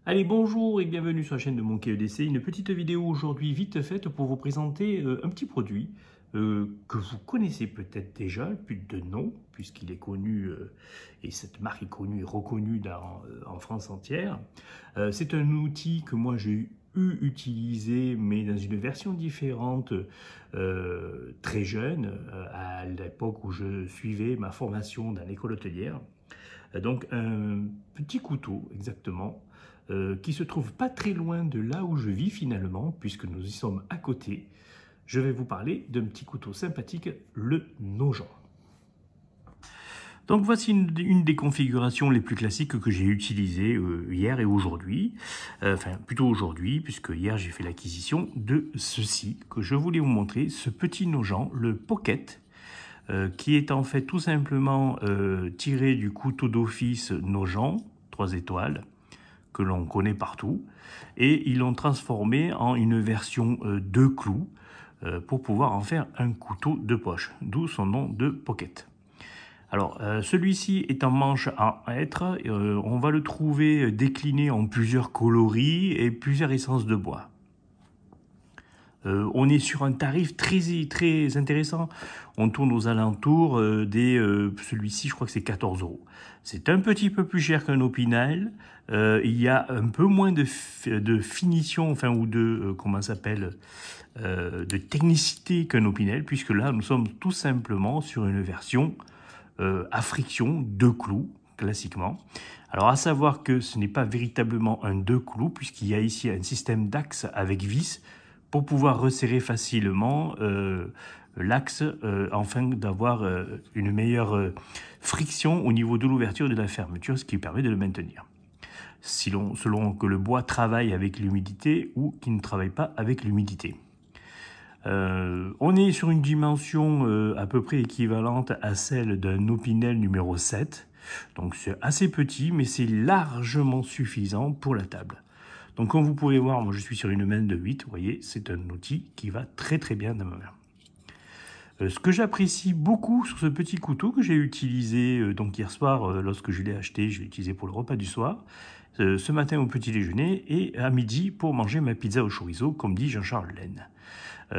Allez, bonjour et bienvenue sur la chaîne de Monkey EDC. Une petite vidéo aujourd'hui vite faite pour vous présenter un petit produit que vous connaissez peut-être déjà, plus de nom, puisqu'il est connu et cette marque est connue et reconnue en France entière. C'est un outil que moi j'ai utilisé, mais dans une version différente, très jeune, à l'époque où je suivais ma formation dans l'école hôtelière. Donc un petit couteau exactement, qui se trouve pas très loin de là où je vis finalement, puisque nous y sommes à côté. Je vais vous parler d'un petit couteau sympathique, le Nogent. Donc voici une des configurations les plus classiques que j'ai utilisées hier et aujourd'hui. Enfin, plutôt aujourd'hui, puisque hier j'ai fait l'acquisition de ceci, que je voulais vous montrer, ce petit Nogent, le Pocket, qui est en fait tout simplement tiré du couteau d'office Nogent, 3 étoiles, que l'on connaît partout, et ils l'ont transformé en une version 2 clous pour pouvoir en faire un couteau de poche, d'où son nom de Pocket. Alors, celui-ci est en manche à hêtre, on va le trouver décliné en plusieurs coloris et plusieurs essences de bois. On est sur un tarif très intéressant. On tourne aux alentours celui-ci, je crois que c'est 14 €. C'est un petit peu plus cher qu'un Opinel. Il y a un peu moins de finition, enfin, ou de, comment ça s'appelle, de technicité qu'un Opinel, puisque là, nous sommes tout simplement sur une version à friction, 2 clous, classiquement. Alors, à savoir que ce n'est pas véritablement un 2 clous, puisqu'il y a ici un système d'axe avec vis, pour pouvoir resserrer facilement l'axe, afin d'avoir une meilleure friction au niveau de l'ouverture et de la fermeture, ce qui permet de le maintenir. Selon que le bois travaille avec l'humidité ou qu'il ne travaille pas avec l'humidité. On est sur une dimension à peu près équivalente à celle d'un Opinel numéro 7. Donc c'est assez petit, mais c'est largement suffisant pour la table. Donc comme vous pouvez voir, moi je suis sur une main de 8, vous voyez, c'est un outil qui va très bien dans ma main. Ce que j'apprécie beaucoup sur ce petit couteau que j'ai utilisé donc hier soir, lorsque je l'ai acheté, je l'ai utilisé pour le repas du soir, ce matin au petit déjeuner et à midi pour manger ma pizza au chorizo, comme dit Jean-Charles Laine.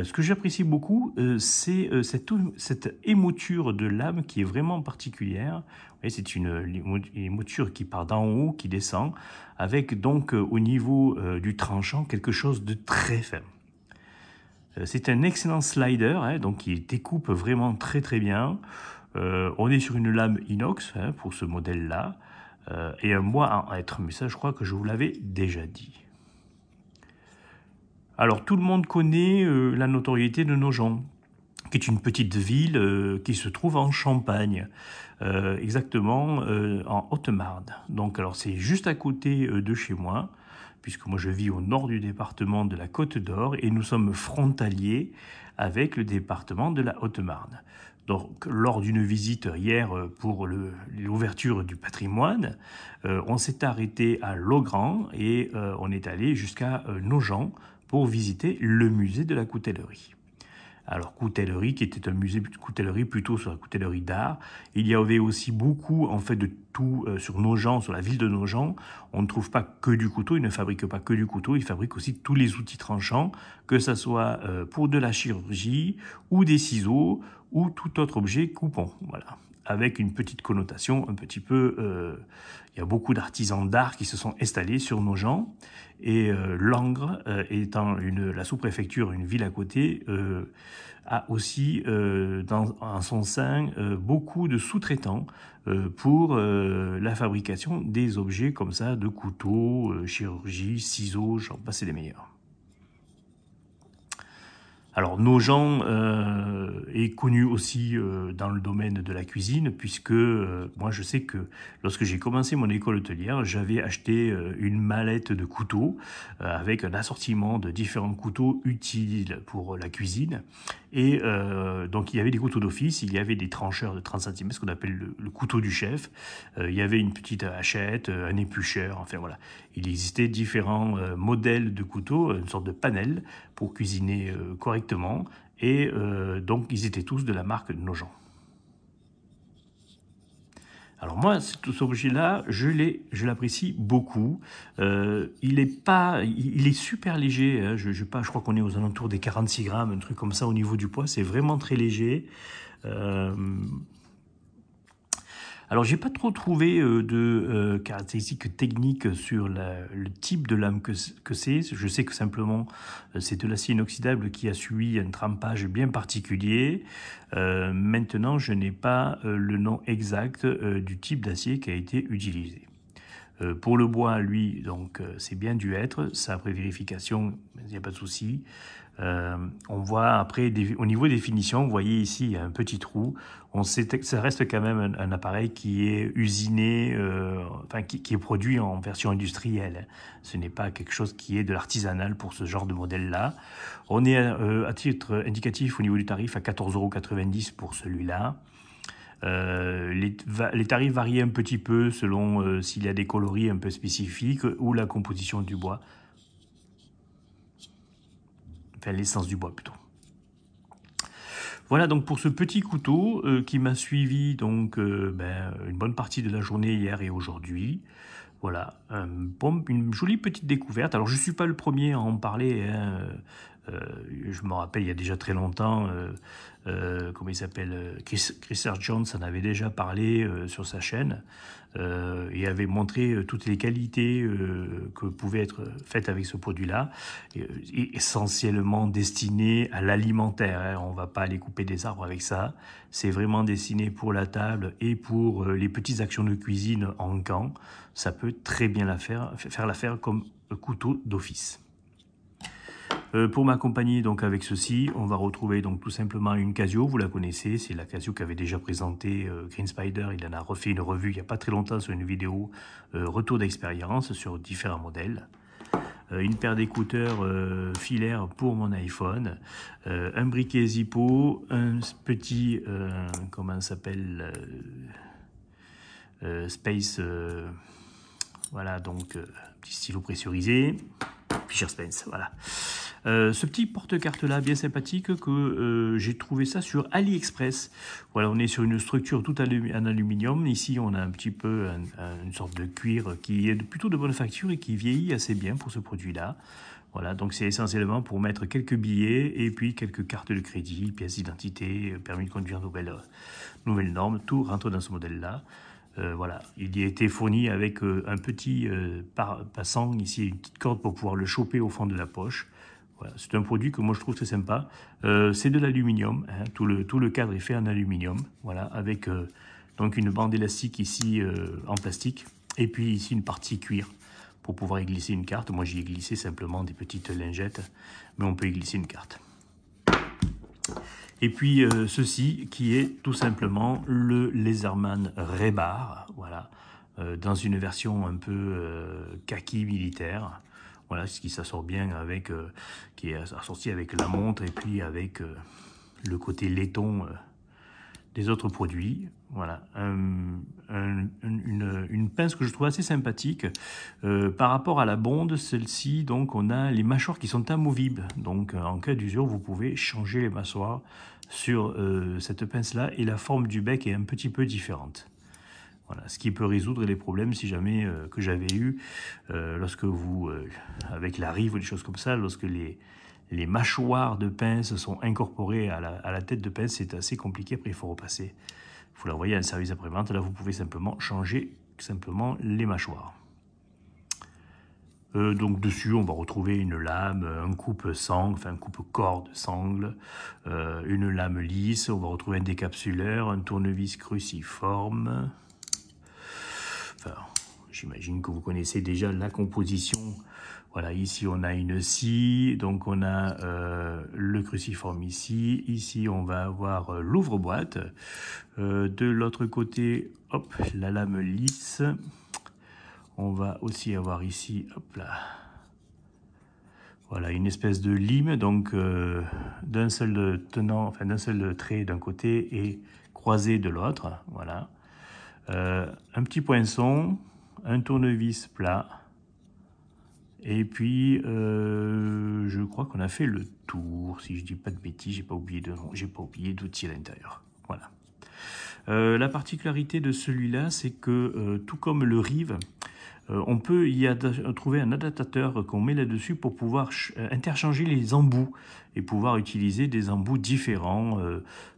Ce que j'apprécie beaucoup, c'est cette émouture de lame qui est vraiment particulière. C'est une émouture qui part d'en haut, qui descend, avec donc au niveau du tranchant quelque chose de très fin. C'est un excellent slider, donc qui découpe vraiment très bien. On est sur une lame inox pour ce modèle-là, et un bois en hêtre, mais ça je crois que je vous l'avais déjà dit. Alors tout le monde connaît la notoriété de Nogent, qui est une petite ville qui se trouve en Champagne, exactement en Haute-Marne. Donc alors c'est juste à côté de chez moi, puisque moi je vis au nord du département de la Côte d'Or et nous sommes frontaliers avec le département de la Haute-Marne. Donc lors d'une visite hier pour l'ouverture du patrimoine, on s'est arrêté à Logrand et on est allé jusqu'à Nogent pour visiter le musée de la coutellerie. Alors, coutellerie, qui était un musée de coutellerie plutôt sur la coutellerie d'art. Il y avait aussi beaucoup, en fait, de tout sur Nogent, sur la ville de Nogent. On ne trouve pas que du couteau, ils ne fabriquent pas que du couteau, ils fabriquent aussi tous les outils tranchants, que ce soit pour de la chirurgie, ou des ciseaux, ou tout autre objet coupant. Voilà. Avec une petite connotation un petit peu... il y a beaucoup d'artisans d'art qui se sont installés sur Nogent. Et Langres, étant la sous-préfecture, une ville à côté, a aussi en son sein beaucoup de sous-traitants pour la fabrication des objets comme ça, de couteaux, chirurgie, ciseaux, j'en passe les meilleurs. Alors Nogent est connu aussi dans le domaine de la cuisine, puisque moi je sais que lorsque j'ai commencé mon école hôtelière, j'avais acheté une mallette de couteaux avec un assortiment de différents couteaux utiles pour la cuisine. Et donc il y avait des couteaux d'office, il y avait des trancheurs de 30 cm, ce qu'on appelle le couteau du chef. Il y avait une petite hachette, un éplucheur, enfin voilà. Il existait différents modèles de couteaux, une sorte de panel pour cuisiner correctement. Et donc ils étaient tous de la marque Nogent. Alors moi, cet objet-là, je l'apprécie beaucoup. Il est super léger, hein. Je crois qu'on est aux alentours des 46 grammes, un truc comme ça au niveau du poids. C'est vraiment très léger. Euh, alors, j'ai pas trop trouvé de caractéristiques techniques sur le type de lame que c'est. Je sais que simplement c'est de l'acier inoxydable qui a suivi un trempage bien particulier. Maintenant, je n'ai pas le nom exact du type d'acier qui a été utilisé. Pour le bois, lui, donc c'est bien du hêtre. Ça, après vérification, il n'y a pas de souci. On voit après, au niveau des finitions, vous voyez ici, il y a un petit trou. On sait que ça reste quand même un appareil qui est usiné, enfin qui est produit en version industrielle. Ce n'est pas quelque chose qui est de l'artisanal pour ce genre de modèle-là. On est à titre indicatif au niveau du tarif à 14,90 € pour celui-là. Les tarifs varient un petit peu selon s'il y a des coloris un peu spécifiques ou la composition du bois. Enfin, l'essence du bois plutôt. Voilà donc pour ce petit couteau qui m'a suivi donc une bonne partie de la journée hier et aujourd'hui. Voilà, une jolie petite découverte. Alors je ne suis pas le premier à en parler, hein. Je me rappelle il y a déjà très longtemps, comment il s'appelle, Chris Jones en avait déjà parlé sur sa chaîne et avait montré toutes les qualités que pouvaient être faites avec ce produit-là, essentiellement destiné à l'alimentaire, hein. On ne va pas aller couper des arbres avec ça. C'est vraiment destiné pour la table et pour les petites actions de cuisine en camp. Ça peut très bien faire l'affaire comme couteau d'office. Pour m'accompagner donc avec ceci, on va retrouver donc tout simplement une Casio, vous la connaissez, c'est la Casio qu'avait déjà présenté Green Spider, il en a refait une revue il n'y a pas très longtemps sur une vidéo retour d'expérience sur différents modèles. Une paire d'écouteurs filaires pour mon iPhone, un briquet Zippo, un petit, comment ça s'appelle, Space, voilà, donc petit stylo pressurisé, Fisher Spence, voilà. Ce petit porte-carte là bien sympathique que j'ai trouvé ça sur AliExpress. Voilà, on est sur une structure toute en aluminium. Ici on a un petit peu une sorte de cuir qui est plutôt de bonne facture et qui vieillit assez bien pour ce produit là. Voilà, donc c'est essentiellement pour mettre quelques billets et puis quelques cartes de crédit, pièces d'identité, permis de conduire nouvelles normes, tout rentre dans ce modèle là. Voilà, il y a été fourni avec un petit passant ici, une petite corde pour pouvoir le choper au fond de la poche. Voilà, c'est un produit que moi je trouve très sympa. C'est de l'aluminium, hein, tout le cadre est fait en aluminium, voilà, avec donc une bande élastique ici en plastique, et puis ici une partie cuir pour pouvoir y glisser une carte. Moi j'y ai glissé simplement des petites lingettes, mais on peut y glisser une carte. Et puis ceci qui est tout simplement le Laserman Rebar, voilà, dans une version un peu kaki militaire. Voilà, ce qui s'assort bien avec, qui est assorti avec la montre et puis avec le côté laiton des autres produits. Voilà, une pince que je trouve assez sympathique. Par rapport à la bonde, celle-ci, donc on a les mâchoires qui sont amovibles. Donc en cas d'usure, vous pouvez changer les mâchoires sur cette pince-là et la forme du bec est un petit peu différente. Voilà, ce qui peut résoudre les problèmes si jamais que j'avais eu lorsque vous, avec la rive ou des choses comme ça, lorsque les mâchoires de pince sont incorporées à la tête de pince, c'est assez compliqué, après il faut repasser. Il faut l'envoyer à un service après-vente, là vous pouvez simplement changer les mâchoires. Donc dessus on va retrouver une lame, un coupe-sangle, enfin un coupe-corde sangle, une lame lisse, on va retrouver un décapsuleur, un tournevis cruciforme. Enfin, j'imagine que vous connaissez déjà la composition. Voilà, ici on a une scie, donc on a le cruciforme ici. Ici on va avoir l'ouvre-boîte. De l'autre côté, hop, la lame lisse. On va aussi avoir ici, hop là, voilà, une espèce de lime, donc d'un seul tenant, enfin d'un seul trait d'un côté et croisé de l'autre. Voilà. Un petit poinçon, un tournevis plat, et puis je crois qu'on a fait le tour, si je dis pas de bêtises, j'ai pas oublié d'outils à l'intérieur. Voilà. La particularité de celui-là, c'est que tout comme le Rive, on peut y trouver un adaptateur qu'on met là-dessus pour pouvoir interchanger les embouts et pouvoir utiliser des embouts différents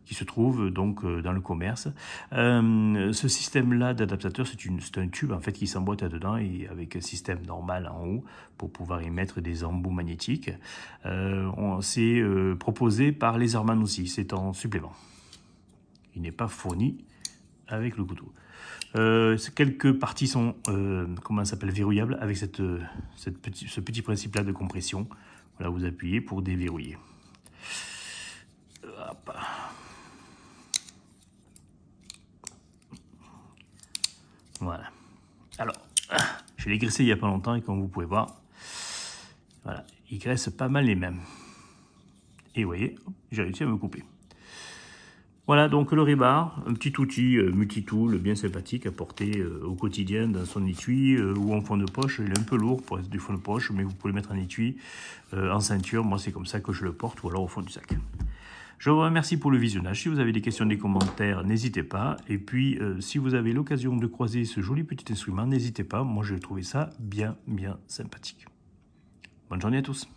qui se trouvent donc dans le commerce. Ce système-là d'adaptateur, c'est un tube en fait qui s'emboîte là-dedans et avec un système normal en haut pour pouvoir y mettre des embouts magnétiques. C'est proposé par Laserman aussi, c'est en supplément. Il n'est pas fourni avec le couteau. Quelques parties sont comment ça s'appelle, verrouillables avec ce petit principe-là de compression. Voilà, vous appuyez pour déverrouiller. Hop. Voilà. Alors, je l'ai graissé il n'y a pas longtemps et comme vous pouvez voir, voilà, il graisse pas mal les mêmes. Et vous voyez, j'ai réussi à me couper. Voilà donc le Rebar, un petit outil multitool bien sympathique à porter au quotidien dans son étui ou en fond de poche. Il est un peu lourd pour être du fond de poche, mais vous pouvez le mettre en étui, en ceinture. Moi, c'est comme ça que je le porte ou alors au fond du sac. Je vous remercie pour le visionnage. Si vous avez des questions, des commentaires, n'hésitez pas. Et puis, si vous avez l'occasion de croiser ce joli petit instrument, n'hésitez pas. Moi, j'ai trouvé ça bien sympathique. Bonne journée à tous.